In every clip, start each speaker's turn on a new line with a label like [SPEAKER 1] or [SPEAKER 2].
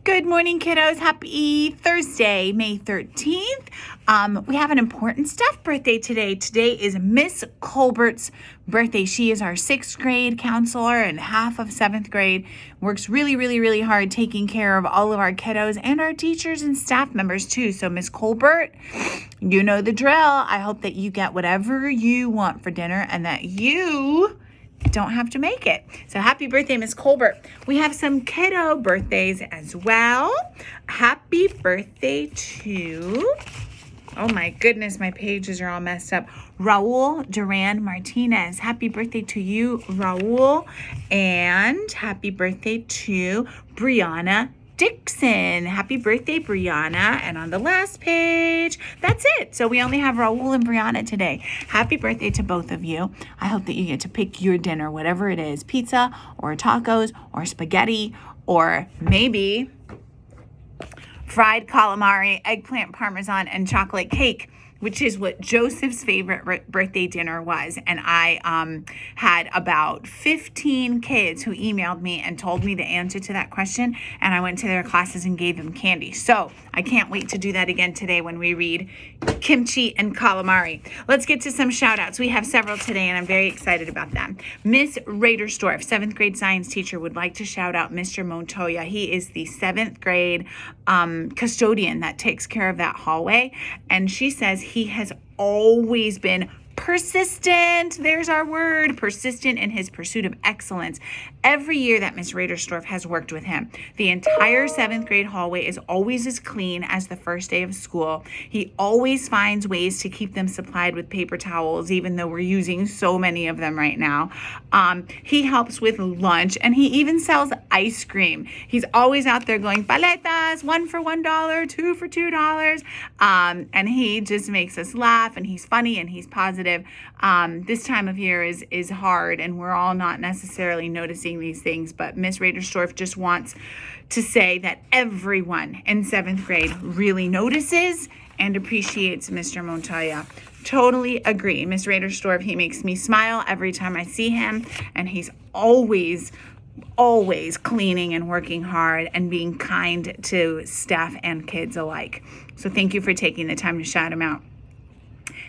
[SPEAKER 1] Good morning, kiddos. Happy Thursday, May 13th. We have an important Steph birthday today. Today is Miss Colbert's birthday. She is our 6th grade counselor and half of 7th grade. Works really hard taking care of all of our kiddos and our teachers and staff members too. So Miss Colbert, you know the drill. I hope that you get whatever you want for dinner and that you don't have to make it. So happy birthday, Miss Colbert. We have some kiddo birthdays as well. Happy birthday to, oh my goodness, my pages are all messed up. Raul Duran Martinez. Happy birthday to you, Raul. And happy birthday to Brianna Dixon. Happy birthday, Brianna. And on the last page, that's it. So we only have Raul and Brianna today. Happy birthday to both of you. I hope that you get to pick your dinner, whatever it is, pizza or tacos or spaghetti or maybe fried calamari, eggplant parmesan, and chocolate cake, which is what Joseph's favorite birthday dinner was. And I had about 15 kids who emailed me and told me the answer to that question. And I went to their classes and gave them candy. So I can't wait to do that again today when we read kimchi and calamari. Let's get to some shout outs. We have several today and I'm very excited about them. Miss Radersdorf, 7th grade science teacher, would like to shout out Mr. Montoya. He is the 7th grade custodian that takes care of that hallway. And she says he has always been persistent. There's our word, persistent in his pursuit of excellence. Every year that Miss Radersdorf has worked with him, the entire 7th grade hallway is always as clean as the first day of school. He always finds ways to keep them supplied with paper towels, even though we're using so many of them right now. He helps with lunch and he even sells ice cream. He's always out there going, paletas, 1 for $1, 2 for $2. And he just makes us laugh and he's funny and he's positive. This time of year is hard and we're all not necessarily noticing these things, but Miss Radersdorf just wants to say that everyone in 7th grade really notices and appreciates Mr. Montoya. Totally agree. Miss Radersdorf, he makes me smile every time I see him, and he's always cleaning and working hard and being kind to staff and kids alike. So thank you for taking the time to shout him out.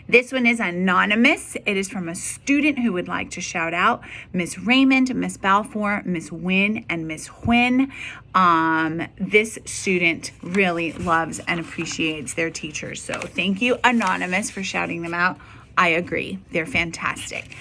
[SPEAKER 1] This one is anonymous. It is from a student who would like to shout out Miss Raymond, Miss Balfour, Miss Wynn, and Miss Huynh. This student really loves and appreciates their teachers. So thank you, anonymous, for shouting them out. I agree. They're fantastic.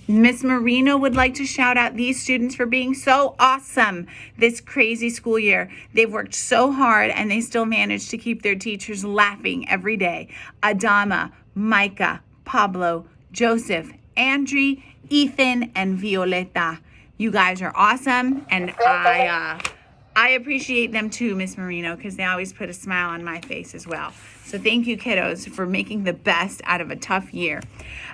[SPEAKER 1] Miss Marino would like to shout out these students for being so awesome this crazy school year. They've worked so hard and they still manage to keep their teachers laughing every day. Adama, Micah, Pablo, Joseph, Andre, Ethan, and Violeta. You guys are awesome, and I appreciate them too, Miss Marino, because they always put a smile on my face as well. So thank you, kiddos, for making the best out of a tough year.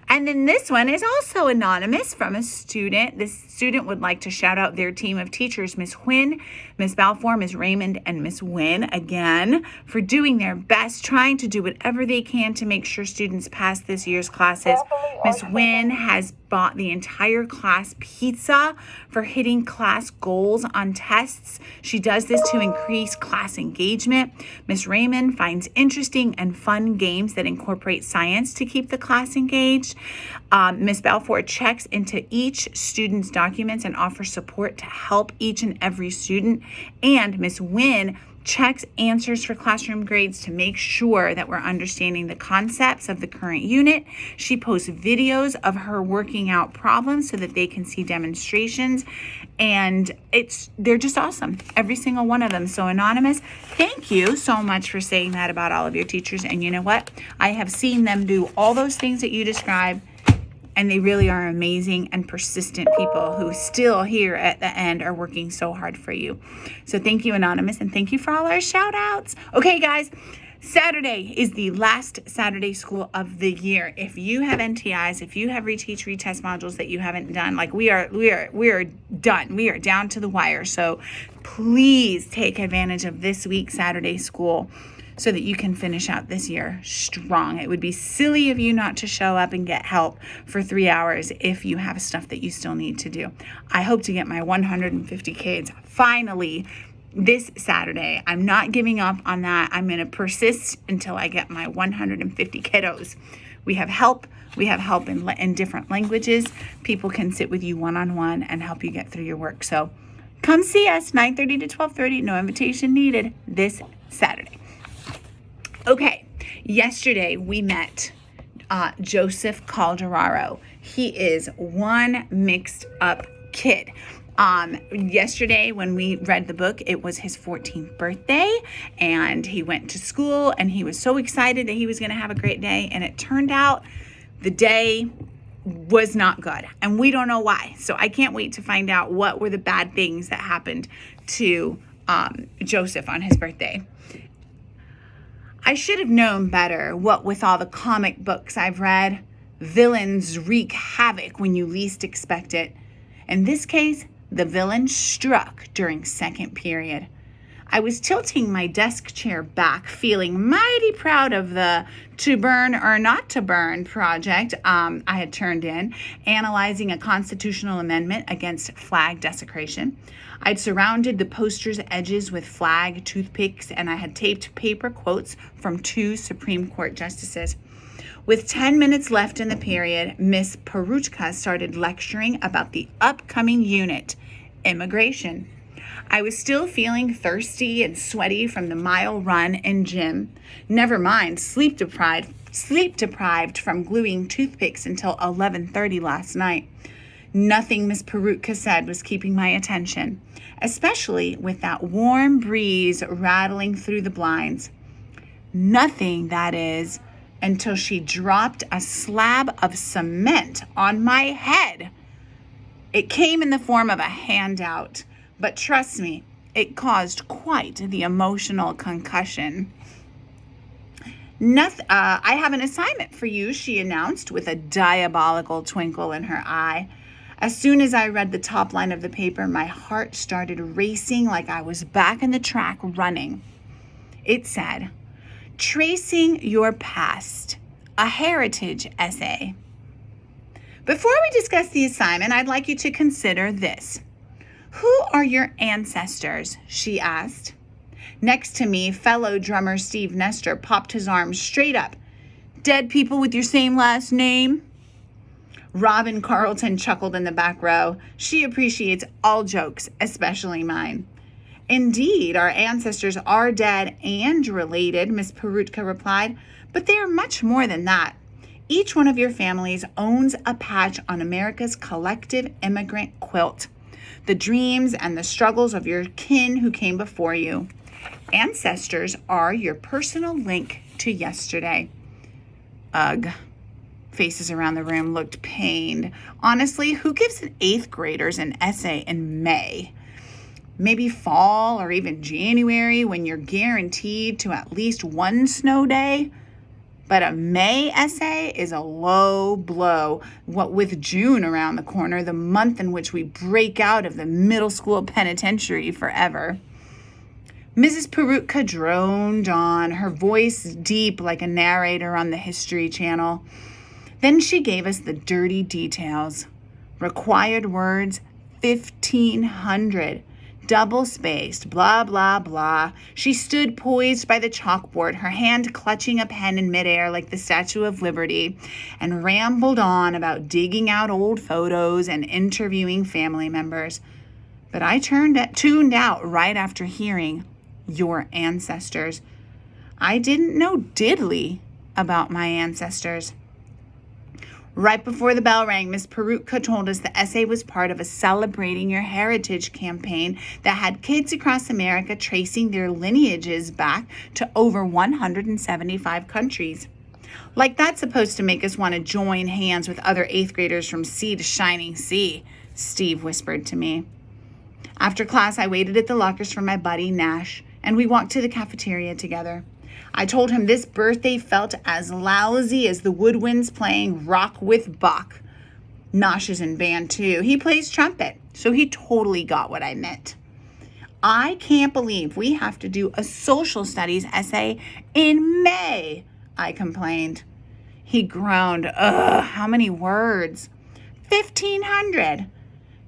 [SPEAKER 1] And then this one is also anonymous from a student. This student would like to shout out their team of teachers, Miss Huynh, Miss Balfour, Miss Raymond, and Miss Wynn, again, for doing their best, trying to do whatever they can to make sure students pass this year's classes. Miss Wynn has bought the entire class pizza for hitting class goals on tests. She does this to increase class engagement. Miss Raymond finds interesting and fun games that incorporate science to keep the class engaged. Miss Balfour checks into each student's documents and offers support to help each and every student. And Miss Wynn checks answers for classroom grades to make sure that we're understanding the concepts of the current unit. She posts videos of her working out problems so that they can see demonstrations. And they're just awesome, every single one of them. So anonymous, thank you so much for saying that about all of your teachers. And you know what? I have seen them do all those things that you described, and they really are amazing and persistent people who still here at the end are working so hard for you. So thank you, anonymous, and thank you for all our shout outs. Okay, guys. Saturday is the last Saturday school of the year. If you have NTIs, if you have reteach, retest modules that you haven't done, like we are done. We are down to the wire. So please take advantage of this week's Saturday school so that you can finish out this year strong. It would be silly of you not to show up and get help for 3 hours if you have stuff that you still need to do. I hope to get my 150 kids finally this Saturday. I'm not giving up on that. I'm going to persist until I get my 150 kiddos. We have help. We have help in different languages. People can sit with you one-on-one and help you get through your work. So come see us, 9:30 to 12:30. No invitation needed this Saturday. Okay, yesterday we met Joseph Calderaro. He is one mixed up kid. Yesterday when we read the book, it was his 14th birthday, and he went to school and he was so excited that he was going to have a great day, and it turned out the day was not good, and we don't know why. So I can't wait to find out what were the bad things that happened to Joseph on his birthday. I should have known better. What with all the comic books I've read, villains wreak havoc when you least expect it. In this case, the villain struck during second period. I was tilting my desk chair back, feeling mighty proud of the To Burn or Not to Burn project I had turned in, analyzing a constitutional amendment against flag desecration. I'd surrounded the poster's edges with flag toothpicks, and I had taped paper quotes from 2 Supreme Court justices. With 10 minutes left in the period, Miss Peruchka started lecturing about the upcoming unit, immigration. I was still feeling thirsty and sweaty from the mile run in gym. Never mind, sleep deprived from gluing toothpicks until 11:30 last night. Nothing Miss Peruchka said was keeping my attention, especially with that warm breeze rattling through the blinds. Nothing, that is, until she dropped a slab of cement on my head. It came in the form of a handout, but trust me, it caused quite the emotional concussion. I have an assignment for you, she announced with a diabolical twinkle in her eye. As soon as I read the top line of the paper, my heart started racing like I was back in the track running. It said, "Tracing Your Past, a Heritage Essay." Before we discuss the assignment, I'd like you to consider this. Who are your ancestors? She asked. Next to me, fellow drummer Steve Nestor popped his arms straight up. Dead people with your same last name? Robin Carlton chuckled in the back row. She appreciates all jokes, especially mine. Indeed, our ancestors are dead and related, Miss Peruchka replied, but they are much more than that. Each one of your families owns a patch on America's collective immigrant quilt, the dreams and the struggles of your kin who came before you. Ancestors are your personal link to yesterday. Ugh. Faces around the room looked pained. Honestly, who gives 8th graders an essay in May? Maybe fall or even January when you're guaranteed to at least one snow day? But a May essay is a low blow. What with June around the corner, the month in which we break out of the middle school penitentiary forever. Mrs. Peruchka droned on, her voice deep like a narrator on the History Channel. Then she gave us the dirty details. Required words, 1,500. Double-spaced, blah, blah, blah. She stood poised by the chalkboard, her hand clutching a pen in midair like the Statue of Liberty, and rambled on about digging out old photos and interviewing family members. But I tuned out right after hearing your ancestors. I didn't know diddly about my ancestors. Right before the bell rang, Miss Peruchka told us the essay was part of a Celebrating Your Heritage campaign that had kids across America tracing their lineages back to over 175 countries. Like that's supposed to make us want to join hands with other 8th graders from sea to shining sea, Steve whispered to me. After class, I waited at the lockers for my buddy, Nash, and we walked to the cafeteria together. I told him this birthday felt as lousy as the woodwinds playing Rock with Bach. Nash is in band too. He plays trumpet, so he totally got what I meant. I can't believe we have to do a social studies essay in May, I complained. He groaned. Ugh, how many words? 1,500.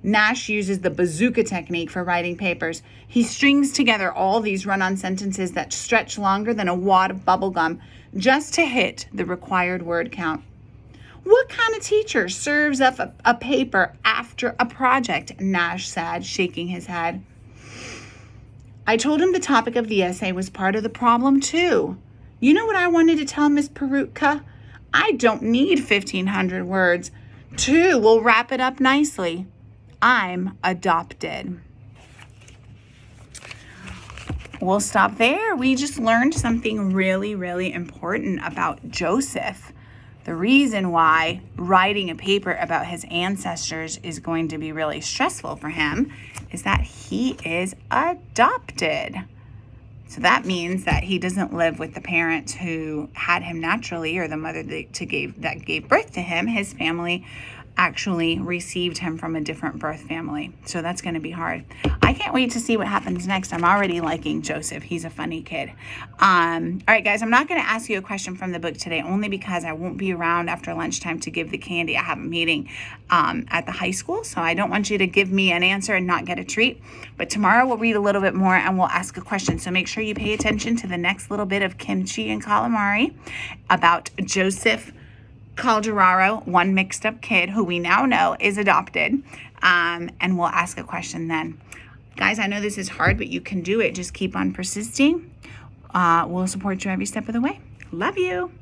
[SPEAKER 1] Nash uses the bazooka technique for writing papers. He strings together all these run-on sentences that stretch longer than a wad of bubble gum just to hit the required word count. What kind of teacher serves up a paper after a project? Nash said, shaking his head. I told him the topic of the essay was part of the problem too. You know what I wanted to tell Miss Perutka? I don't need 1,500 words. 2 will wrap it up nicely. I'm adopted. We'll stop there. We just learned something really, really important about Joseph. The reason why writing a paper about his ancestors is going to be really stressful for him is that he is adopted. So that means that he doesn't live with the parents who had him naturally, or the mother that gave birth to him. His family actually received him from a different birth family. So that's going to be hard. I can't wait to see what happens next. I'm already liking Joseph. He's a funny kid. All right, guys, I'm not going to ask you a question from the book today, only because I won't be around after lunchtime to give the candy. I have a meeting at the high school, so I don't want you to give me an answer and not get a treat. But tomorrow we'll read a little bit more and we'll ask a question. So make sure you pay attention to the next little bit of kimchi and calamari about Joseph Calderaro, one mixed up kid who we now know is adopted, and we'll ask a question then. Guys, I know this is hard, but you can do it. Just keep on persisting. We'll support you every step of the way. Love you.